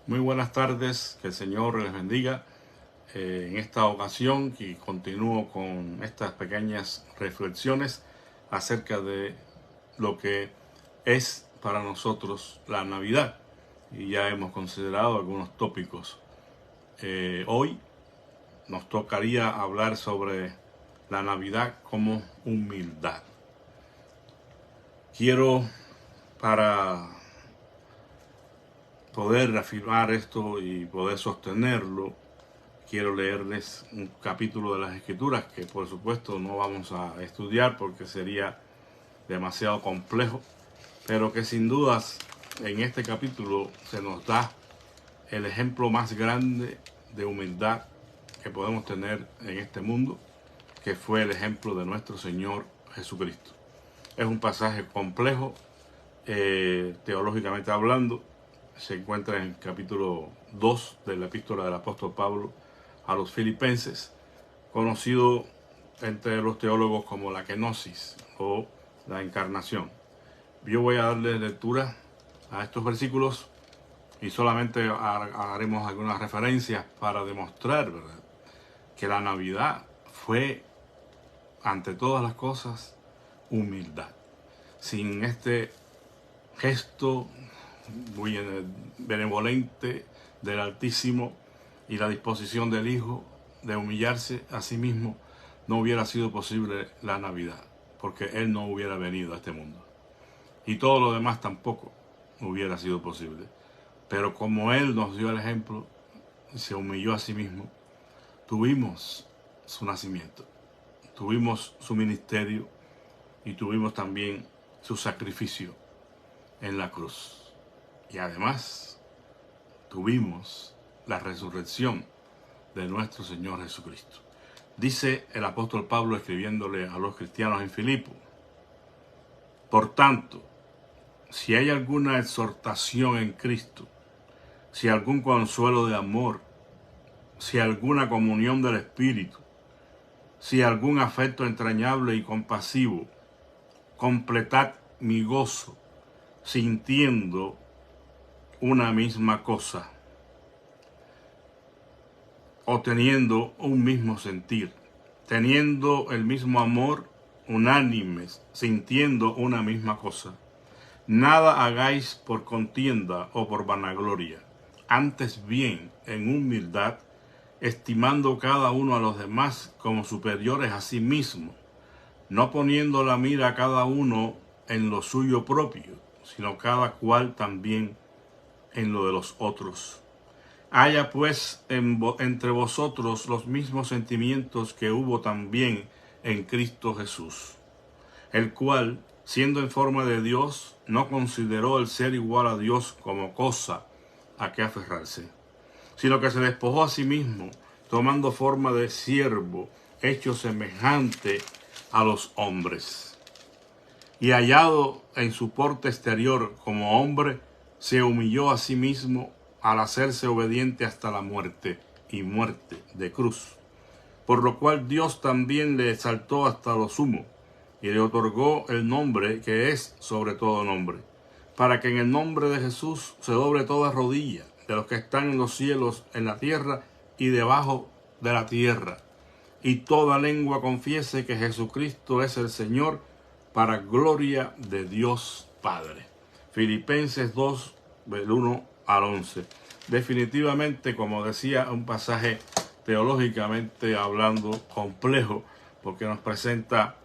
Muy buenas tardes, que el Señor les bendiga. En esta ocasión y continúo con estas pequeñas reflexiones acerca de lo que es para nosotros la Navidad. Y ya hemos considerado algunos tópicos. Hoy nos tocaría hablar sobre la Navidad como humildad. Quiero, para poder afirmar esto y poder sostenerlo, quiero leerles un capítulo de las Escrituras que por supuesto no vamos a estudiar porque sería demasiado complejo, pero que sin dudas en este capítulo se nos da el ejemplo más grande de humildad que podemos tener en este mundo, que fue el ejemplo de nuestro Señor Jesucristo. Es un pasaje complejo, teológicamente hablando. Se encuentra en el capítulo 2 de la epístola del apóstol Pablo a los Filipenses, conocido entre los teólogos como la kenosis o la encarnación. Yo voy a darle lectura a estos versículos y solamente haremos algunas referencias para demostrar, ¿verdad?, que la Navidad fue, ante todas las cosas, humildad. Sin este gesto muy benevolente del Altísimo y la disposición del Hijo de humillarse a sí mismo, no hubiera sido posible la Navidad, porque Él no hubiera venido a este mundo. Y todo lo demás tampoco hubiera sido posible. Pero como Él nos dio el ejemplo, se humilló a sí mismo, tuvimos su nacimiento, tuvimos su ministerio y tuvimos también su sacrificio en la cruz. Y además tuvimos la resurrección de nuestro Señor Jesucristo. Dice el apóstol Pablo escribiéndole a los cristianos en Filipo: por tanto, si hay alguna exhortación en Cristo, si algún consuelo de amor, si alguna comunión del Espíritu, si algún afecto entrañable y compasivo, completad mi gozo, sintiendo una misma cosa, o teniendo un mismo sentir, teniendo el mismo amor, unánimes, sintiendo una misma cosa. Nada hagáis por contienda o por vanagloria, antes bien, en humildad, estimando cada uno a los demás como superiores a sí mismo, no poniendo la mira a cada uno en lo suyo propio, sino cada cual también en lo de los otros. Haya pues entre vosotros los mismos sentimientos que hubo también en Cristo Jesús, el cual, siendo en forma de Dios, no consideró el ser igual a Dios como cosa a que aferrarse, sino que se despojó a sí mismo, tomando forma de siervo, hecho semejante a los hombres. Y hallado en su porte exterior como hombre, se humilló a sí mismo al hacerse obediente hasta la muerte, y muerte de cruz. Por lo cual Dios también le exaltó hasta lo sumo, y le otorgó el nombre que es sobre todo nombre, para que en el nombre de Jesús se doble toda rodilla, de los que están en los cielos, en la tierra y debajo de la tierra, y toda lengua confiese que Jesucristo es el Señor, para gloria de Dios Padre. Filipenses 2, del 1 al 11. Definitivamente, como decía, un pasaje teológicamente hablando complejo, porque nos presenta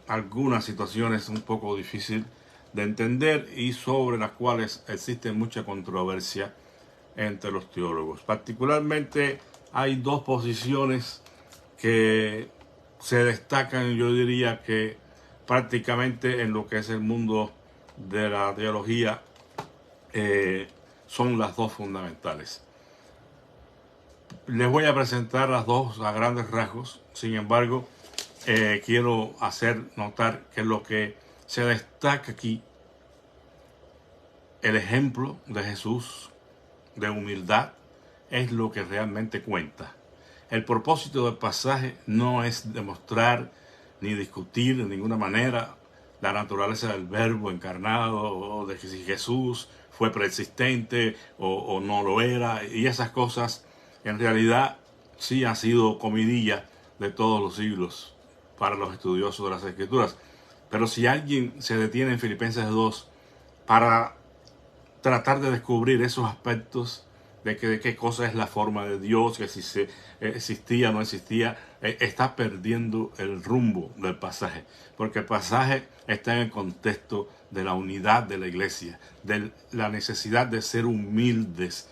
algunas situaciones un poco difíciles de entender y sobre las cuales existe mucha controversia entre los teólogos. Particularmente hay dos posiciones que se destacan, yo diría que prácticamente en lo que es el mundo de la teología, son las dos fundamentales. Les voy a presentar las dos a grandes rasgos. Sin embargo, quiero hacer notar que lo que se destaca aquí, el ejemplo de Jesús de humildad, es lo que realmente cuenta. El propósito del pasaje no es demostrar ni discutir de ninguna manera la naturaleza del Verbo encarnado, o de que si Jesús fue preexistente o no lo era, y esas cosas en realidad sí han sido comidilla de todos los siglos para los estudiosos de las Escrituras. Pero si alguien se detiene en Filipenses 2 para tratar de descubrir esos aspectos de qué cosa es la forma de Dios, que si se existía o no existía, está perdiendo el rumbo del pasaje, porque el pasaje está en el contexto de la unidad de la iglesia, de la necesidad de ser humildes,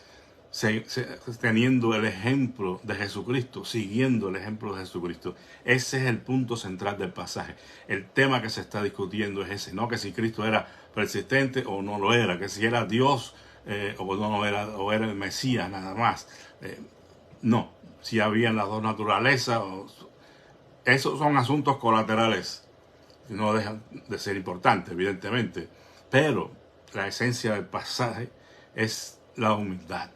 teniendo el ejemplo de Jesucristo, siguiendo el ejemplo de Jesucristo. Ese es el punto central del pasaje. El tema que se está discutiendo es ese, no que si Cristo era persistente o no lo era, que si era Dios o no lo era, o era el Mesías nada más. No, si habían las dos naturalezas. Esos son asuntos colaterales, no dejan de ser importantes, evidentemente. Pero la esencia del pasaje es la humildad,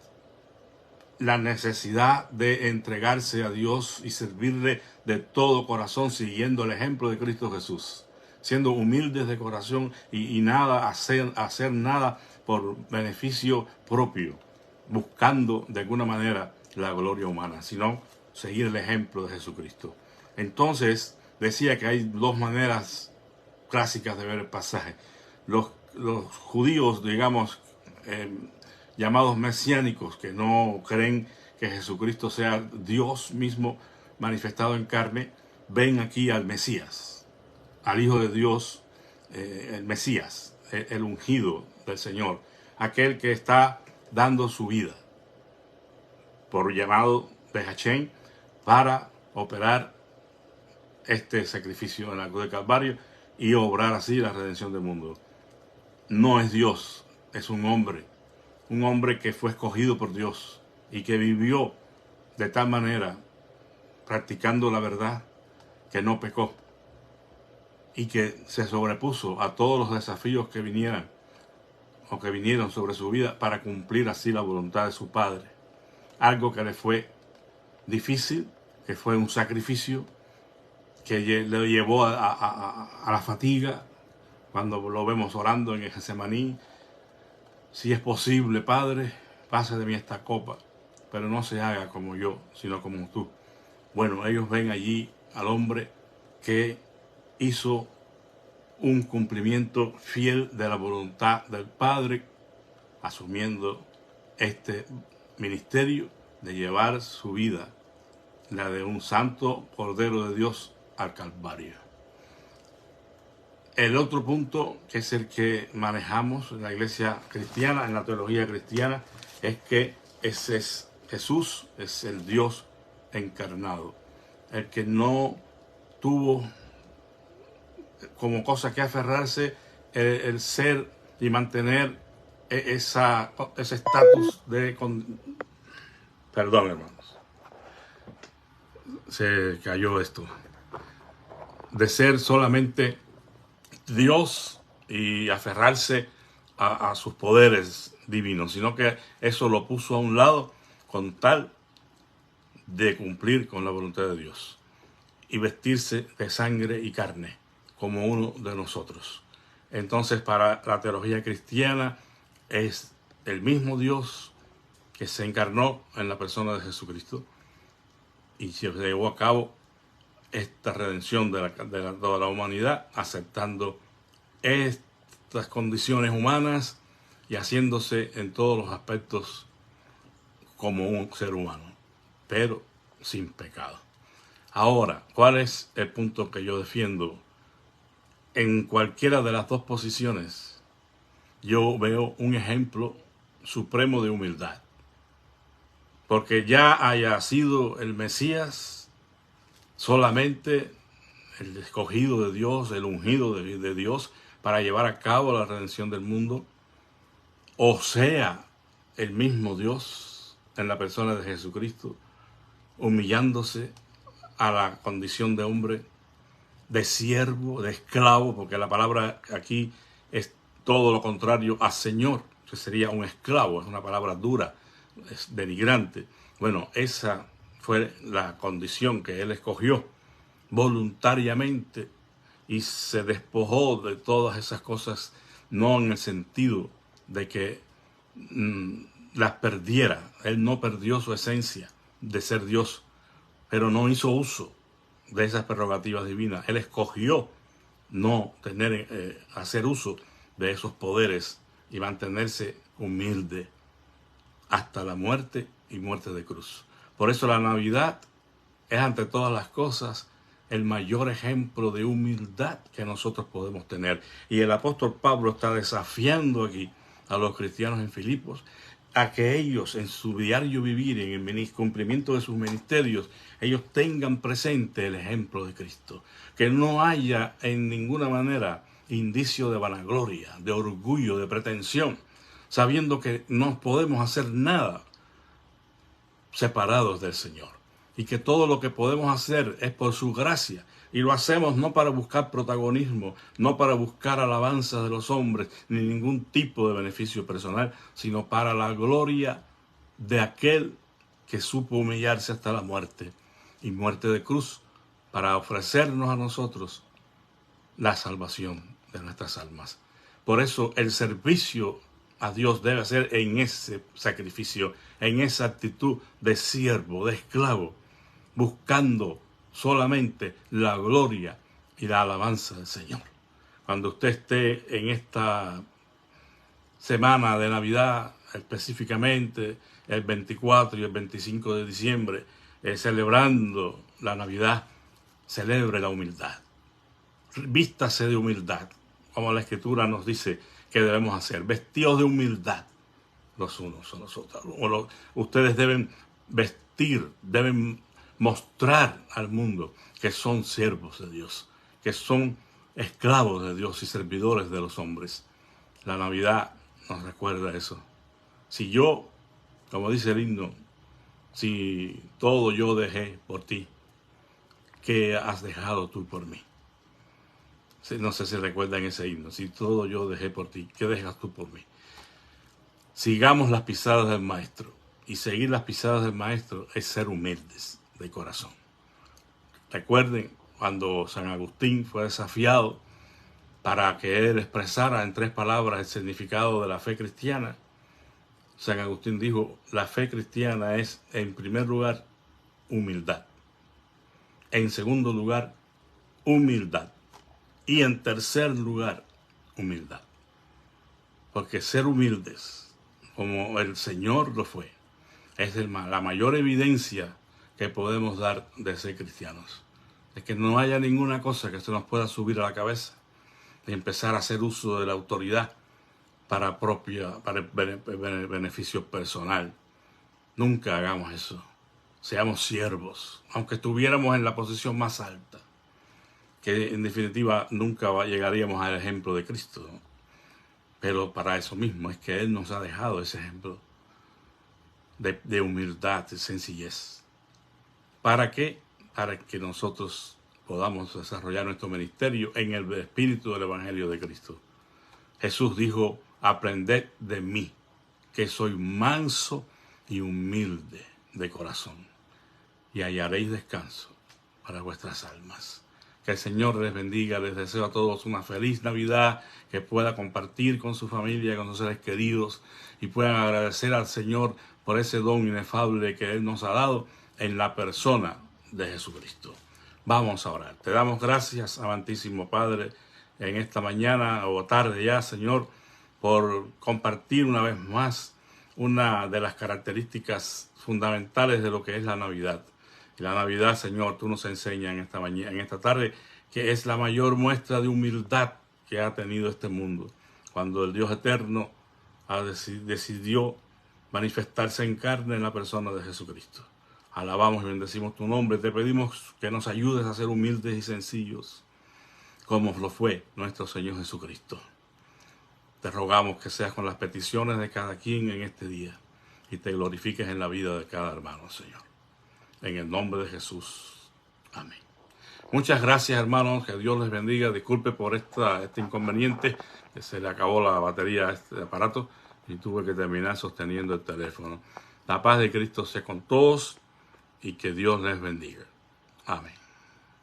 la necesidad de entregarse a Dios y servirle de todo corazón, siguiendo el ejemplo de Cristo Jesús, siendo humildes de corazón y nada hacer nada por beneficio propio, buscando de alguna manera la gloria humana, sino seguir el ejemplo de Jesucristo. Entonces decía que hay dos maneras clásicas de ver el pasaje. Los judíos, digamos, llamados mesiánicos, que no creen que Jesucristo sea Dios mismo manifestado en carne, ven aquí al Mesías, al Hijo de Dios, el Mesías, el ungido del Señor, aquel que está dando su vida por llamado de Hachén para operar este sacrificio en la cruz de Calvario y obrar así la redención del mundo. No es Dios, es un hombre que fue escogido por Dios y que vivió de tal manera, practicando la verdad, que no pecó y que se sobrepuso a todos los desafíos que vinieran o que vinieron sobre su vida para cumplir así la voluntad de su Padre. Algo que le fue difícil, que fue un sacrificio, que le llevó a la fatiga, cuando lo vemos orando en el Getsemaní: si es posible, Padre, pase de mí esta copa, pero no se haga como yo, sino como tú. Bueno, ellos ven allí al hombre que hizo un cumplimiento fiel de la voluntad del Padre, asumiendo este ministerio de llevar su vida, la de un santo Cordero de Dios, al Calvario. El otro punto, que es el que manejamos en la iglesia cristiana, en la teología cristiana, es que Jesús es el Dios encarnado, el que no tuvo como cosa que aferrarse el ser y mantener ese estatus de... Perdón, hermanos, se cayó esto. De ser solamente Dios y aferrarse a sus poderes divinos, sino que eso lo puso a un lado con tal de cumplir con la voluntad de Dios y vestirse de sangre y carne como uno de nosotros. Entonces, para la teología cristiana, es el mismo Dios que se encarnó en la persona de Jesucristo y se llevó a cabo esta redención de toda la humanidad, aceptando estas condiciones humanas y haciéndose en todos los aspectos como un ser humano, pero sin pecado. Ahora, ¿cuál es el punto que yo defiendo? En cualquiera de las dos posiciones, yo veo un ejemplo supremo de humildad. Porque ya haya sido el Mesías solamente el escogido de Dios, el ungido de Dios para llevar a cabo la redención del mundo, o sea, el mismo Dios en la persona de Jesucristo, humillándose a la condición de hombre, de siervo, de esclavo, porque la palabra aquí es todo lo contrario a Señor, que sería un esclavo, es una palabra dura, es denigrante. Bueno, esa fue la condición que él escogió voluntariamente y se despojó de todas esas cosas, no en el sentido de que las perdiera. Él no perdió su esencia de ser Dios, pero no hizo uso de esas prerrogativas divinas. Él escogió no hacer uso de esos poderes y mantenerse humilde hasta la muerte y muerte de cruz. Por eso la Navidad es ante todas las cosas el mayor ejemplo de humildad que nosotros podemos tener. Y el apóstol Pablo está desafiando aquí a los cristianos en Filipos a que ellos en su diario vivir, en el cumplimiento de sus ministerios, ellos tengan presente el ejemplo de Cristo. Que no haya en ninguna manera indicio de vanagloria, de orgullo, de pretensión, sabiendo que no podemos hacer nada separados del Señor. Y que todo lo que podemos hacer es por su gracia. Y lo hacemos no para buscar protagonismo, no para buscar alabanza de los hombres, ni ningún tipo de beneficio personal, sino para la gloria de aquel que supo humillarse hasta la muerte y muerte de cruz, para ofrecernos a nosotros la salvación de nuestras almas. Por eso el servicio a Dios debe ser en ese sacrificio, en esa actitud de siervo, de esclavo, buscando solamente la gloria y la alabanza del Señor. Cuando usted esté en esta semana de Navidad, específicamente el 24 y el 25 de diciembre, celebrando la Navidad, celebre la humildad. Vístase de humildad, como la Escritura nos dice que debemos hacer, vestidos de humildad los unos a los otros. Ustedes deben vestir, deben mostrar al mundo que son siervos de Dios, que son esclavos de Dios y servidores de los hombres. La Navidad nos recuerda eso. Si yo, como dice el himno, si todo yo dejé por ti, ¿qué has dejado tú por mí? No sé si recuerdan ese himno. Si todo yo dejé por ti, ¿qué dejas tú por mí? Sigamos las pisadas del Maestro. Y seguir las pisadas del Maestro es ser humildes de corazón. Recuerden cuando San Agustín fue desafiado para que él expresara en 3 palabras el significado de la fe cristiana. San Agustín dijo, la fe cristiana es, en primer lugar, humildad. En segundo lugar, humildad. Y en tercer lugar, humildad. Porque ser humildes, como el Señor lo fue, es la mayor evidencia que podemos dar de ser cristianos. Es que no haya ninguna cosa que se nos pueda subir a la cabeza de empezar a hacer uso de la autoridad para el beneficio personal. Nunca hagamos eso. Seamos siervos, aunque estuviéramos en la posición más alta, que en definitiva nunca llegaríamos al ejemplo de Cristo, ¿no? Pero para eso mismo es que Él nos ha dejado ese ejemplo de humildad, de sencillez. ¿Para qué? Para que nosotros podamos desarrollar nuestro ministerio en el espíritu del Evangelio de Cristo. Jesús dijo, aprended de mí, que soy manso y humilde de corazón, y hallaréis descanso para vuestras almas. Que el Señor les bendiga. Les deseo a todos una feliz Navidad, que pueda compartir con su familia, con sus seres queridos, y puedan agradecer al Señor por ese don inefable que Él nos ha dado en la persona de Jesucristo. Vamos a orar. Te damos gracias, amantísimo Padre, en esta mañana o tarde ya, Señor, por compartir una vez más una de las características fundamentales de lo que es la Navidad. Y la Navidad, Señor, tú nos enseñas en esta tarde, que es la mayor muestra de humildad que ha tenido este mundo, cuando el Dios eterno decidió manifestarse en carne en la persona de Jesucristo. Alabamos y bendecimos tu nombre. Te pedimos que nos ayudes a ser humildes y sencillos, como lo fue nuestro Señor Jesucristo. Te rogamos que seas con las peticiones de cada quien en este día y te glorifiques en la vida de cada hermano, Señor. En el nombre de Jesús. Amén. Muchas gracias, hermanos. Que Dios les bendiga. Disculpe por este inconveniente. Que se le acabó la batería a este aparato y tuve que terminar sosteniendo el teléfono. La paz de Cristo sea con todos y que Dios les bendiga. Amén.